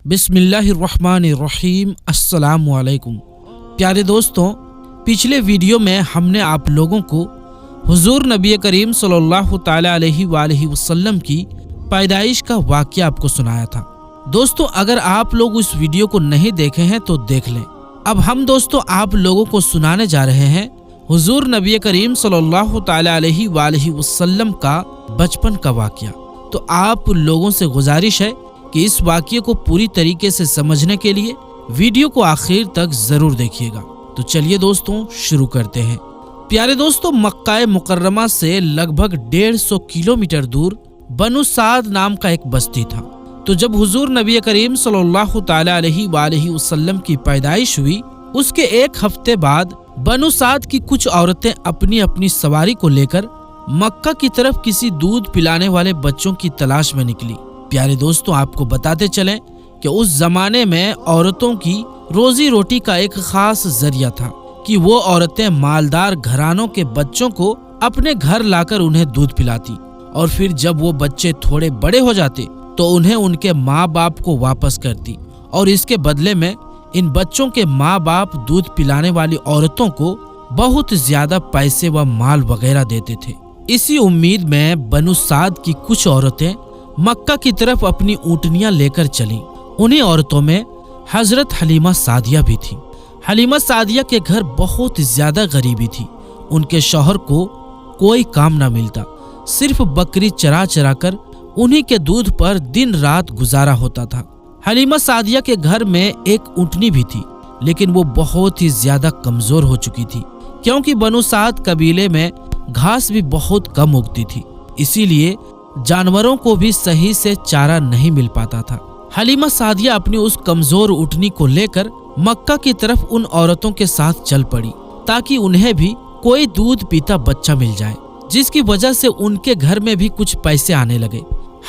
बिस्मिल्लाहिर्रहमानिर्रहीम। अस्सलामु अलैकुम। प्यारे दोस्तों, पिछले वीडियो में हमने आप लोगों को हुजूर नबी करीम सल्लल्लाहु ताला अलैहि वसल्लम की पैदाइश का वाक़या आपको सुनाया था। दोस्तों, अगर आप लोग उस वीडियो को नहीं देखे हैं तो देख लें। अब हम दोस्तों आप लोगों को सुनाने जा रहे हैं हुजूर नबी करीम सल्लल्लाहु ताला अलैहि वसल्लम का बचपन का वाक़या। तो आप लोगों से गुजारिश है कि इस वाक़ये को पूरी तरीके से समझने के लिए वीडियो को आखिर तक जरूर देखिएगा। तो चलिए दोस्तों शुरू करते हैं। प्यारे दोस्तों, मक्का मुकर्रमा से लगभग 150 किलोमीटर दूर बनु साद नाम का एक बस्ती था। तो जब हुजूर नबी करीम सल्लल्लाहु ताला अलैहि वसल्लम की पैदाइश हुई, उसके एक हफ्ते बाद बनु साद की कुछ औरतें अपनी अपनी सवारी को लेकर मक्का की तरफ किसी दूध पिलाने वाले बच्चों की तलाश में निकली। प्यारे दोस्तों, आपको बताते चलें कि उस जमाने में औरतों की रोजी रोटी का एक खास जरिया था कि वो औरतें मालदार घरानों के बच्चों को अपने घर लाकर उन्हें दूध पिलाती और फिर जब वो बच्चे थोड़े बड़े हो जाते तो उन्हें उनके माँ बाप को वापस करती और इसके बदले में इन बच्चों के माँ बाप दूध पिलाने वाली औरतों को बहुत ज्यादा पैसे व माल वगैरह देते थे। इसी उम्मीद में बनु साद की कुछ औरतें मक्का की तरफ अपनी ऊँटनियां लेकर चलीं। उन्हीं औरतों में हजरत हलीमा सादिया भी थी। हलीमा सादिया के घर बहुत ज्यादा गरीबी थी। उनके शौहर को कोई काम न मिलता, सिर्फ बकरी चरा चरा कर उन्हीं के दूध पर दिन रात गुजारा होता था। हलीमा सादिया के घर में एक ऊँटनी भी थी, लेकिन वो बहुत ही ज्यादा कमजोर हो चुकी थी क्योंकि बनु साद कबीले में घास भी बहुत कम उगती थी, इसीलिए जानवरों को भी सही से चारा नहीं मिल पाता था। हलीमा सादिया अपनी उस कमजोर ऊँटनी को लेकर मक्का की तरफ उन औरतों के साथ चल पड़ी ताकि उन्हें भी कोई दूध पीता बच्चा मिल जाए, जिसकी वजह से उनके घर में भी कुछ पैसे आने लगे।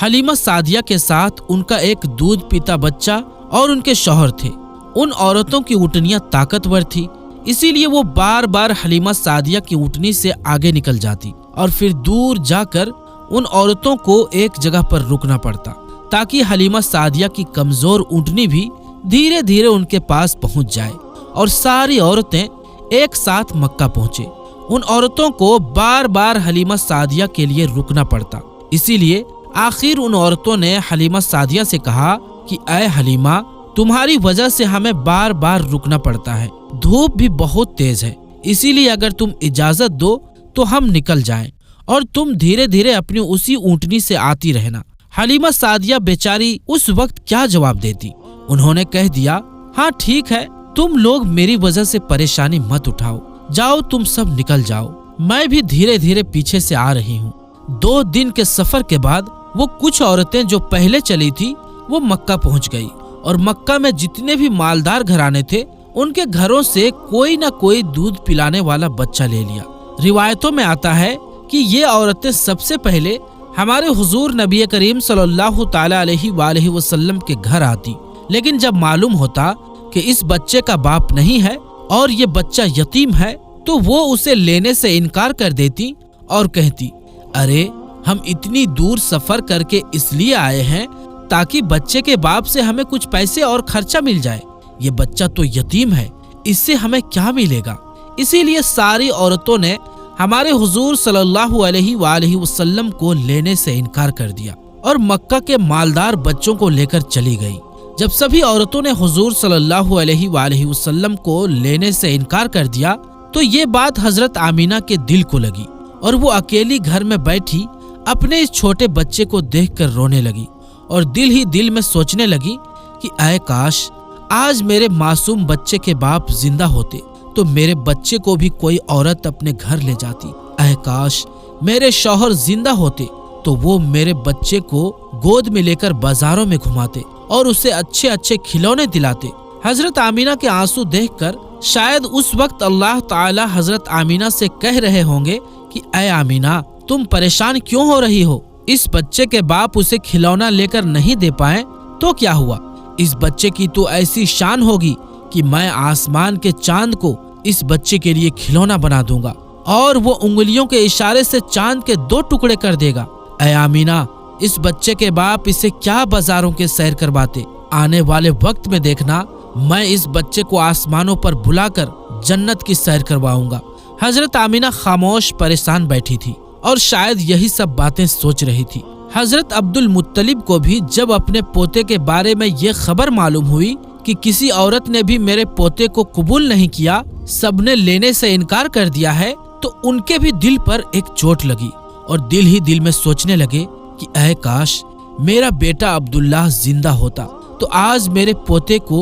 हलीमा सादिया के साथ उनका एक दूध पीता बच्चा और उनके शौहर थे। उन औरतों की ऊँटनियां ताकतवर थी, इसीलिए वो बार बार हलीमा सादिया की ऊँटनी से आगे निकल जाती और फिर दूर जाकर उन औरतों को एक जगह पर रुकना पड़ता ताकि हलीमा सादिया की कमजोर ऊँटनी भी धीरे धीरे उनके पास पहुंच जाए और सारी औरतें एक साथ मक्का पहुंचे। उन औरतों को बार बार हलीमा सादिया के लिए रुकना पड़ता, इसीलिए आखिर उन औरतों ने हलीमा सादिया से कहा कि ऐ हलीमा, तुम्हारी वजह से हमें बार बार रुकना पड़ता है, धूप भी बहुत तेज है, इसीलिए अगर तुम इजाजत दो तो हम निकल जाएं और तुम धीरे धीरे अपनी उसी ऊँटनी से आती रहना। हलीमा सादिया बेचारी उस वक्त क्या जवाब देती। उन्होंने कह दिया, हाँ ठीक है, तुम लोग मेरी वजह से परेशानी मत उठाओ, जाओ तुम सब निकल जाओ, मैं भी धीरे धीरे पीछे से आ रही हूँ। 2 दिन के सफर के बाद वो कुछ औरतें जो पहले चली थी वो मक्का पहुँच गई और मक्का में जितने भी मालदार घराने थे उनके घरों से कोई न कोई दूध पिलाने वाला बच्चा ले लिया। रिवायतों में आता है कि ये औरतें सबसे पहले हमारे हुजूर नबी करीम सल्लल्लाहु ताला अलैहि वसल्लम के घर आती, लेकिन जब मालूम होता कि इस बच्चे का बाप नहीं है और ये बच्चा यतीम है तो वो उसे लेने से इनकार कर देती और कहती, अरे हम इतनी दूर सफर करके इसलिए आए हैं ताकि बच्चे के बाप से हमें कुछ पैसे और खर्चा मिल जाए, ये बच्चा तो यतीम है, इससे हमें क्या मिलेगा। इसीलिए सारी औरतों ने हमारे हुजूर सल्लल्लाहु अलैहि वसल्लम को लेने से इनकार कर दिया और मक्का के मालदार बच्चों को लेकर चली गई। जब सभी औरतों ने हुजूर सल्लल्लाहु अलैहि वसल्लम को लेने से इनकार कर दिया तो ये बात हजरत आमीना के दिल को लगी और वो अकेली घर में बैठी अपने इस छोटे बच्चे को देखकर रोने लगी और दिल ही दिल में सोचने लगी कि ऐ काश आज मेरे मासूम बच्चे के बाप जिंदा होते तो मेरे बच्चे को भी कोई औरत अपने घर ले जाती। ऐ काश मेरे शौहर जिंदा होते तो वो मेरे बच्चे को गोद में लेकर बाजारों में घुमाते और उसे अच्छे अच्छे खिलौने दिलाते। हजरत आमीना के आंसू देखकर शायद उस वक्त अल्लाह ताला हजरत आमीना से कह रहे होंगे कि ऐ आमीना, तुम परेशान क्यों हो रही हो? इस बच्चे के बाप उसे खिलौना लेकर नहीं दे पाए तो क्या हुआ? इस बच्चे की तो ऐसी शान होगी कि मैं आसमान के चांद को इस बच्चे के लिए खिलौना बना दूंगा और वो उंगलियों के इशारे से चांद के 2 टुकड़े कर देगा। ऐ आमीना, इस बच्चे के बाप इसे क्या बाजारों के सैर करवाते, आने वाले वक्त में देखना, मैं इस बच्चे को आसमानों पर बुलाकर जन्नत की सैर करवाऊंगा। हजरत आमीना खामोश परेशान बैठी थी और शायद यही सब बातें सोच रही थी। हजरत अब्दुल मुत्तलिब को भी जब अपने पोते के बारे में ये खबर मालूम हुई कि किसी औरत ने भी मेरे पोते को कबूल नहीं किया, सबने लेने से इनकार कर दिया है, तो उनके भी दिल पर एक चोट लगी और दिल ही दिल में सोचने लगे कि ऐ काश मेरा बेटा अब्दुल्लाह जिंदा होता तो आज मेरे पोते को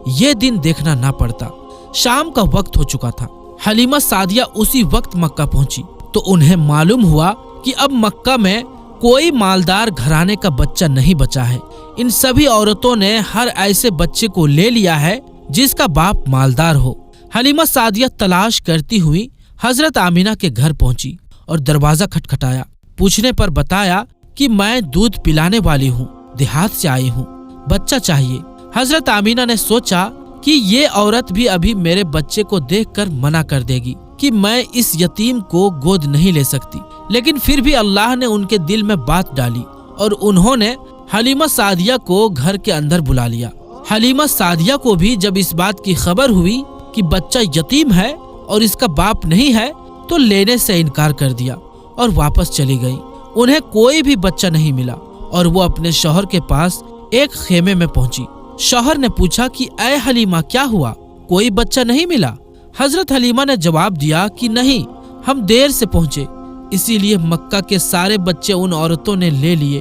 ये दिन देखना ना पड़ता। शाम का वक्त हो चुका था। हलीमा सादिया उसी वक्त मक्का पहुंची तो उन्हें मालूम हुआ कि अब मक्का में कोई मालदार घराने का बच्चा नहीं बचा है। इन सभी औरतों ने हर ऐसे बच्चे को ले लिया है जिसका बाप मालदार हो। हलीमा सादिया तलाश करती हुई हजरत आमीना के घर पहुंची और दरवाजा खटखटाया। पूछने पर बताया कि मैं दूध पिलाने वाली हूँ, देहात से आई हूँ, बच्चा चाहिए। हजरत आमीना ने सोचा कि ये औरत भी अभी मेरे बच्चे को देखकर मना कर देगी कि मैं इस यतीम को गोद नहीं ले सकती, लेकिन फिर भी अल्लाह ने उनके दिल में बात डाली और उन्होंने हलीमा सादिया को घर के अंदर बुला लिया। हलीमा सादिया को भी जब इस बात की खबर हुई कि बच्चा यतीम है और इसका बाप नहीं है, तो लेने से इनकार कर दिया और वापस चली गई। उन्हें कोई भी बच्चा नहीं मिला और वो अपने शौहर के पास एक खेमे में पहुंची। शौहर ने पूछा कि ऐ हलीमा, क्या हुआ, कोई बच्चा नहीं मिला? हजरत हलीमा ने जवाब दिया कि नहीं, हम देर से पहुंचे, इसीलिए मक्का के सारे बच्चे उन औरतों ने ले लिए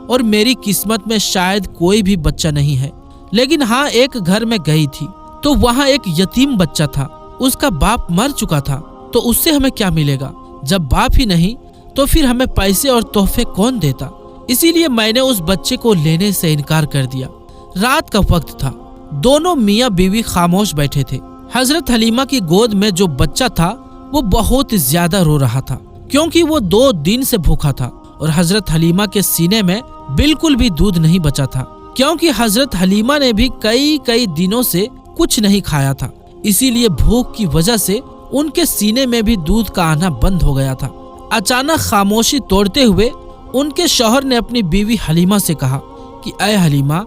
और मेरी किस्मत में शायद कोई भी बच्चा नहीं है। लेकिन हाँ, एक घर में गई थी तो वहाँ एक यतीम बच्चा था, उसका बाप मर चुका था, तो उससे हमें क्या मिलेगा? जब बाप ही नहीं तो फिर हमें पैसे और तोहफे कौन देता? इसीलिए मैंने उस बच्चे को लेने से इनकार कर दिया। रात का वक्त था। दोनों मियाँ बीवी खामोश बैठे थे। हजरत हलीमा की गोद में जो बच्चा था वो बहुत ज्यादा रो रहा था क्योंकि वो 2 दिन से भूखा था और हजरत हलीमा के सीने में बिल्कुल भी दूध नहीं बचा था क्योंकि हजरत हलीमा ने भी कई दिनों से कुछ नहीं खाया था। इसीलिए भूख की वजह से उनके सीने में भी दूध का आना बंद हो गया था। अचानक खामोशी तोड़ते हुए उनके शौहर ने अपनी बीवी हलीमा से कहा कि ऐ हलीमा,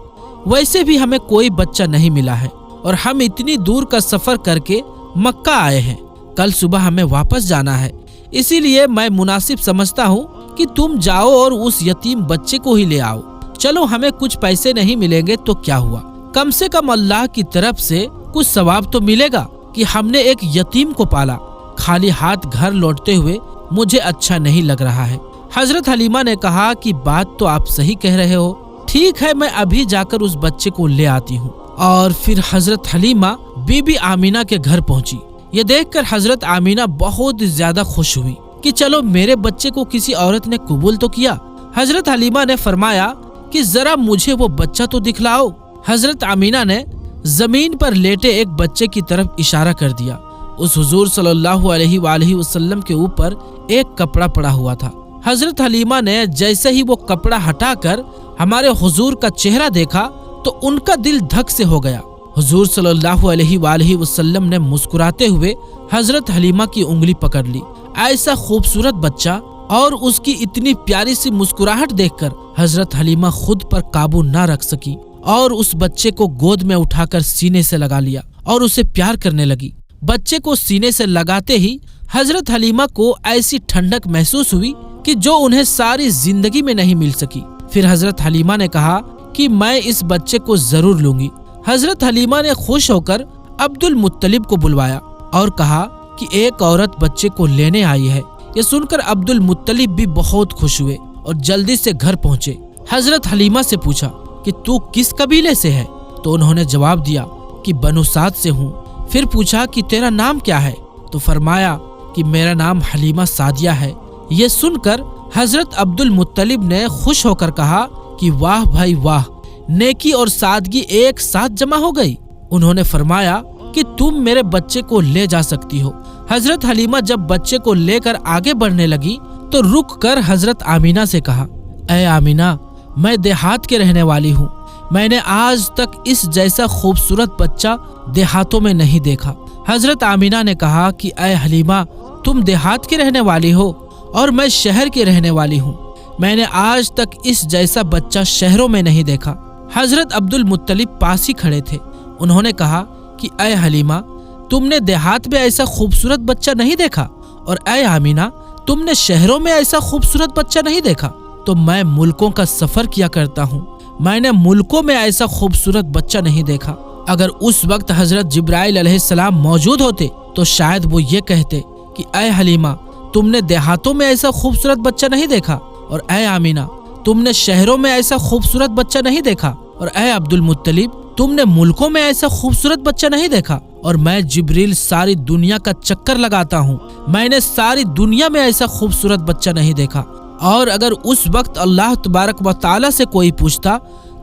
वैसे भी हमें कोई बच्चा नहीं मिला है और हम इतनी दूर का सफर करके मक्का आए हैं। कल सुबह हमें वापस जाना है, इसीलिए मैं मुनासिब समझता हूँ कि तुम जाओ और उस यतीम बच्चे को ही ले आओ। चलो, हमें कुछ पैसे नहीं मिलेंगे तो क्या हुआ, कम से कम अल्लाह की तरफ से कुछ सवाब तो मिलेगा कि हमने एक यतीम को पाला। खाली हाथ घर लौटते हुए मुझे अच्छा नहीं लग रहा है। हजरत हलीमा ने कहा कि बात तो आप सही कह रहे हो, ठीक है, मैं अभी जाकर उस बच्चे को ले आती हूँ। और फिर हजरत हलीमा बीबी आमीना के घर पहुंची। ये देखकर हजरत आमीना बहुत ज्यादा खुश हुई कि चलो, मेरे बच्चे को किसी औरत ने कबूल तो किया। हजरत हलीमा ने फरमाया कि जरा मुझे वो बच्चा तो दिखलाओ। हजरत आमीना ने जमीन पर लेटे एक बच्चे की तरफ इशारा कर दिया। उस हुजूर सल्लल्लाहु अलैहि वसल्लम के ऊपर एक कपड़ा पड़ा हुआ था। हजरत हलीमा ने जैसे ही वो कपड़ा हटाकर हमारे हुजूर का चेहरा देखा तो उनका दिल धक से हो गया। हुजूर सल्लल्लाहु अलैहि वसल्लम ने मुस्कुराते हुए हजरत हलीमा की उंगली पकड़ ली। ऐसा खूबसूरत बच्चा और उसकी इतनी प्यारी सी मुस्कुराहट देखकर हजरत हलीमा खुद पर काबू ना रख सकी और उस बच्चे को गोद में उठाकर सीने से लगा लिया और उसे प्यार करने लगी। बच्चे को सीने से लगाते ही हजरत हलीमा को ऐसी ठंडक महसूस हुई कि जो उन्हें सारी जिंदगी में नहीं मिल सकी। फिर हजरत हलीमा ने कहा कि मैं इस बच्चे को जरूर लूंगी। हजरत हलीमा ने खुश होकर अब्दुल मुत्तलिब को बुलवाया और कहा कि एक औरत बच्चे को लेने आई है। ये सुनकर अब्दुल मुत्तलिब भी बहुत खुश हुए और जल्दी से घर पहुंचे। हजरत हलीमा से पूछा कि तू किस कबीले से है? तो उन्होंने जवाब दिया कि बनु साद से हूँ। फिर पूछा कि तेरा नाम क्या है? तो फरमाया कि मेरा नाम हलीमा सादिया है। ये सुनकर हजरत अब्दुल मुत्तलिब ने खुश होकर कहा कि वाह भाई वाह, नेकी और सादगी एक साथ जमा हो गई। उन्होंने फरमाया कि तुम मेरे बच्चे को ले जा सकती हो। हजरत हलीमा जब बच्चे को लेकर आगे बढ़ने लगी तो रुक कर हजरत आमीना से कहा, ऐ आमीना, मैं देहात के रहने वाली हूँ। मैंने आज तक इस जैसा खूबसूरत बच्चा देहातों में नहीं देखा। हजरत आमीना ने कहा कि ऐ हलीमा, तुम देहात के रहने वाली हो और मैं शहर की रहने वाली हूँ। मैंने आज तक इस जैसा बच्चा शहरों में नहीं देखा। हजरत अब्दुल मुत्तलिब पास ही खड़े थे। उन्होंने कहा कि ऐ हलीमा, तुमने देहात में ऐसा खूबसूरत बच्चा नहीं देखा, और ऐ आमीना, तुमने शहरों में ऐसा खूबसूरत बच्चा नहीं देखा। तो मैं मुल्कों का सफर किया करता हूँ, मैंने मुल्कों में ऐसा खूबसूरत बच्चा नहीं देखा। अगर उस वक्त हजरत जिब्राइल अलैहिस्सलाम मौजूद होते तो शायद वो ये कहते कि ऐ हलीमा, तुमने देहातों में ऐसा खूबसूरत बच्चा नहीं देखा, और ऐ आमीना, तुमने शहरों में ऐसा खूबसूरत बच्चा नहीं देखा, और ऐ अब्दुल मुत्तलिब, तुमने मुल्कों में ऐसा खूबसूरत बच्चा नहीं देखा। और मैं जिब्रील सारी दुनिया का चक्कर लगाता हूँ, मैंने सारी दुनिया में ऐसा खूबसूरत बच्चा नहीं देखा। और अगर उस वक्त अल्लाह तबारक व तआला से कोई पूछता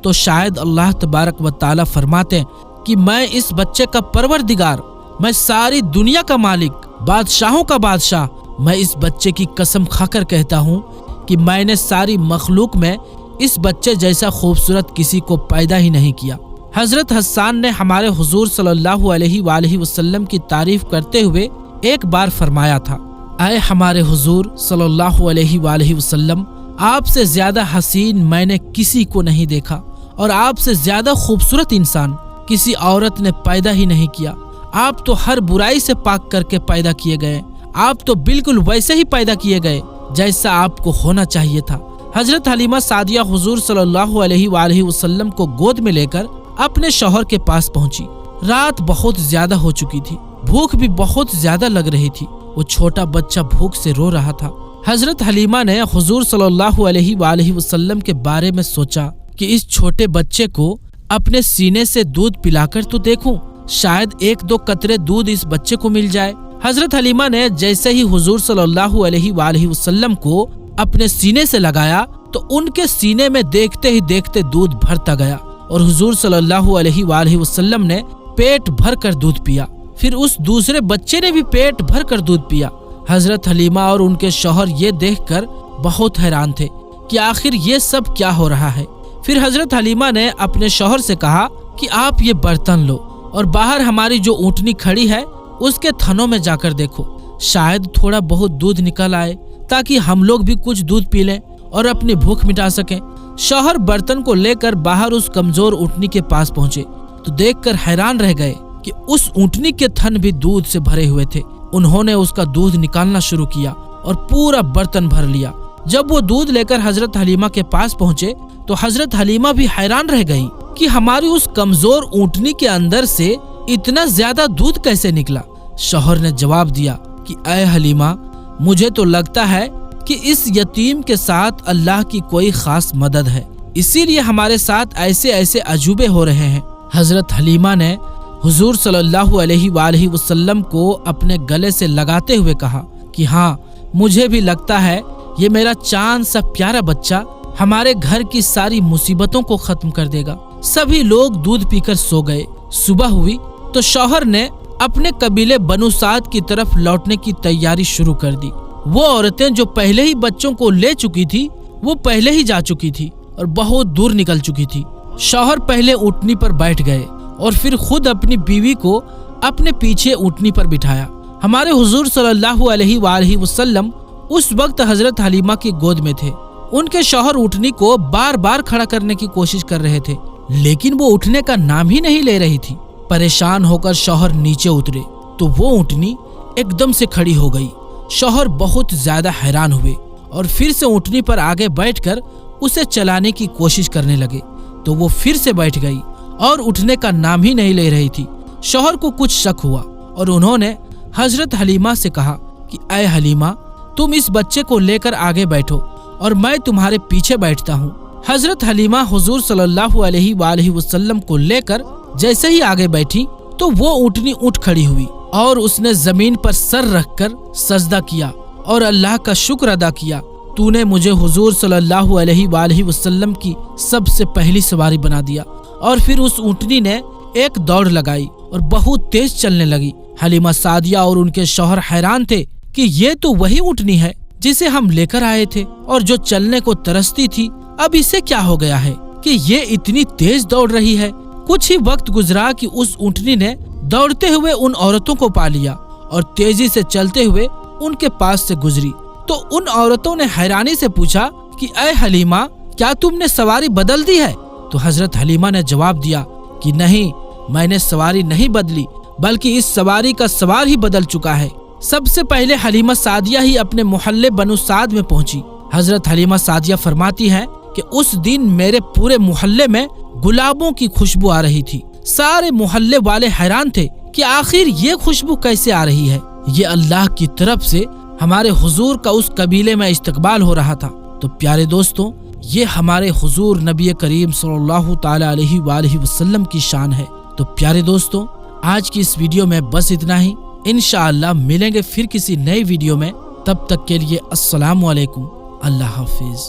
तो शायद अल्लाह तबारक व तआला फरमाते कि मैं इस बच्चे का परवरदिगार, मैं सारी दुनिया का मालिक, बादशाहों का बादशाह, मैं इस बच्चे की कसम खाकर कहता हूँ कि मैंने सारी मखलूक में इस बच्चे जैसा खूबसूरत किसी को पैदा ही नहीं किया। हजरत हस्सान ने हमारे हुजूर सल्लल्लाहु अलैहि वसल्लम की तारीफ करते हुए एक बार फरमाया था, ऐ हमारे हुजूर सल्लल्लाहु अलैहि वसल्लम, आपसे ज्यादा हसीन मैंने किसी को नहीं देखा, और आपसे ज्यादा खूबसूरत इंसान किसी औरत ने पैदा ही नहीं किया। आप तो हर बुराई से पाक करके पैदा किए गए, आप तो बिल्कुल वैसे ही पैदा किए गए जैसा आपको होना चाहिए था। हजरत हलीमा सादिया हुजूर सल्लल्लाहु अलैहि वसल्लम को गोद में लेकर अपने शौहर के पास पहुंची। रात बहुत ज्यादा हो चुकी थी, भूख भी बहुत ज्यादा लग रही थी। वो छोटा बच्चा भूख से रो रहा था। हजरत हलीमा ने हुजूर सल्लल्लाहु अलैहि वसल्लम के बारे में सोचा कि इस छोटे बच्चे को अपने सीने से दूध पिलाकर तो देखूं, शायद एक दो कतरे दूध इस बच्चे को मिल जाए। हजरत हलीमा ने जैसे ही हुजूर सल्लल्लाहु अलैहि वसल्लम को अपने सीने से लगाया तो उनके सीने में देखते ही देखते दूध भरता गया, और हुजूर सल्लल्लाहु अलैहि वसल्लम ने पेट भर कर दूध पिया। फिर उस दूसरे बच्चे ने भी पेट भर कर दूध पिया। हजरत हलीमा और उनके शौहर ये देखकर बहुत हैरान थे कि आखिर ये सब क्या हो रहा है। फिर हजरत हलीमा ने अपने शौहर से कहा कि आप ये बर्तन लो और बाहर हमारी जो ऊँटनी खड़ी है उसके थनों में जाकर देखो, शायद थोड़ा बहुत दूध निकल आए ताकि हम लोग भी कुछ दूध पी लें और अपनी भूख मिटा सकें। शौहर बर्तन को लेकर बाहर उस कमजोर ऊँटनी के पास पहुंचे तो देखकर हैरान रह गए कि उस ऊँटनी के थन भी दूध से भरे हुए थे। उन्होंने उसका दूध निकालना शुरू किया और पूरा बर्तन भर लिया। जब वो दूध लेकर हजरत हलीमा के पास पहुंचे तो हजरत हलीमा भी हैरान रह गई कि हमारी उस कमजोर ऊँटनी के अंदर से इतना ज्यादा दूध कैसे निकला। शौहर ने जवाब दिया कि ऐ हलीमा, मुझे तो लगता है कि इस यतीम के साथ अल्लाह की कोई खास मदद है, इसीलिए हमारे साथ ऐसे ऐसे अजूबे हो रहे हैं। हजरत हलीमा ने हुजूर सल्लल्लाहु अलैहि वसल्लम को अपने गले से लगाते हुए कहा कि हाँ, मुझे भी लगता है ये मेरा चांद सा प्यारा बच्चा हमारे घर की सारी मुसीबतों को खत्म कर देगा। सभी लोग दूध पीकर सो गए। सुबह हुई तो शौहर ने अपने कबीले बनु साद की तरफ लौटने की तैयारी शुरू कर दी। वो औरतें जो पहले ही बच्चों को ले चुकी थी वो पहले ही जा चुकी थी और बहुत दूर निकल चुकी थी। शौहर पहले ऊँटनी पर बैठ गए और फिर खुद अपनी बीवी को अपने पीछे ऊँटनी पर बिठाया। हमारे हुजूर सल्लल्लाहु अलैहि वसल्लम उस वक्त हजरत हलीमा की गोद में थे। उनके शौहर ऊँटनी को बार बार खड़ा करने की कोशिश कर रहे थे, लेकिन वो उठने का नाम ही नहीं ले रही थी। परेशान होकर शौहर नीचे उतरे तो वो ऊँटनी एकदम से खड़ी हो गई। शौहर बहुत ज्यादा हैरान हुए और फिर से ऊँटनी पर आगे बैठकर उसे चलाने की कोशिश करने लगे तो वो फिर से बैठ गई और उठने का नाम ही नहीं ले रही थी। शौहर को कुछ शक हुआ और उन्होंने हजरत हलीमा से कहा कि ऐ हलीमा, तुम इस बच्चे को लेकर आगे बैठो और मैं तुम्हारे पीछे बैठता हूँ। हजरत हलीमा हुजूर सल्लल्लाहु अलैहि वसल्लम को लेकर जैसे ही आगे बैठी तो वो ऊँटनी उठ खड़ी हुई और उसने जमीन पर सर रखकर सजदा किया और अल्लाह का शुक्र अदा किया, तूने मुझे हुजूर सल्लल्लाहु अलैहि वसल्लम की सबसे पहली सवारी बना दिया। और फिर उस ऊँटनी ने एक दौड़ लगाई और बहुत तेज चलने लगी। हलीमा सादिया और उनके शौहर हैरान थे कि ये तो वही ऊँटनी है जिसे हम लेकर आए थे और जो चलने को तरसती थी। अब इसे क्या हो गया है कि ये इतनी तेज दौड़ रही है। कुछ ही वक्त गुजरा कि उस ऊँटनी ने दौड़ते हुए उन औरतों को पा लिया और तेजी से चलते हुए उनके पास से गुजरी। तो उन औरतों ने हैरानी से पूछा कि ऐ हलीमा, क्या तुमने सवारी बदल दी है? तो हजरत हलीमा ने जवाब दिया कि नहीं, मैंने सवारी नहीं बदली, बल्कि इस सवारी का सवार ही बदल चुका है। सबसे पहले हलीमा सादिया ही अपने मोहल्ले बनु साद में पहुंची। हजरत हलीमा सादिया फरमाती हैं कि उस दिन मेरे पूरे मोहल्ले में गुलाबों की खुशबू आ रही थी। सारे मोहल्ले वाले हैरान थे कि आखिर ये खुशबू कैसे आ रही है। ये अल्लाह की तरफ से हमारे हुजूर का उस कबीले में इस्तकबाल हो रहा था। तो प्यारे दोस्तों, ये हमारे हुजूर नबी करीम सल्लल्लाहु ताला अलैहि वसल्लम की शान है। तो प्यारे दोस्तों, आज की इस वीडियो में बस इतना ही। इंशाअल्लाह मिलेंगे फिर किसी नई वीडियो में। तब तक के लिए अस्सलामु अलैकुम, अल्लाह हाफिज।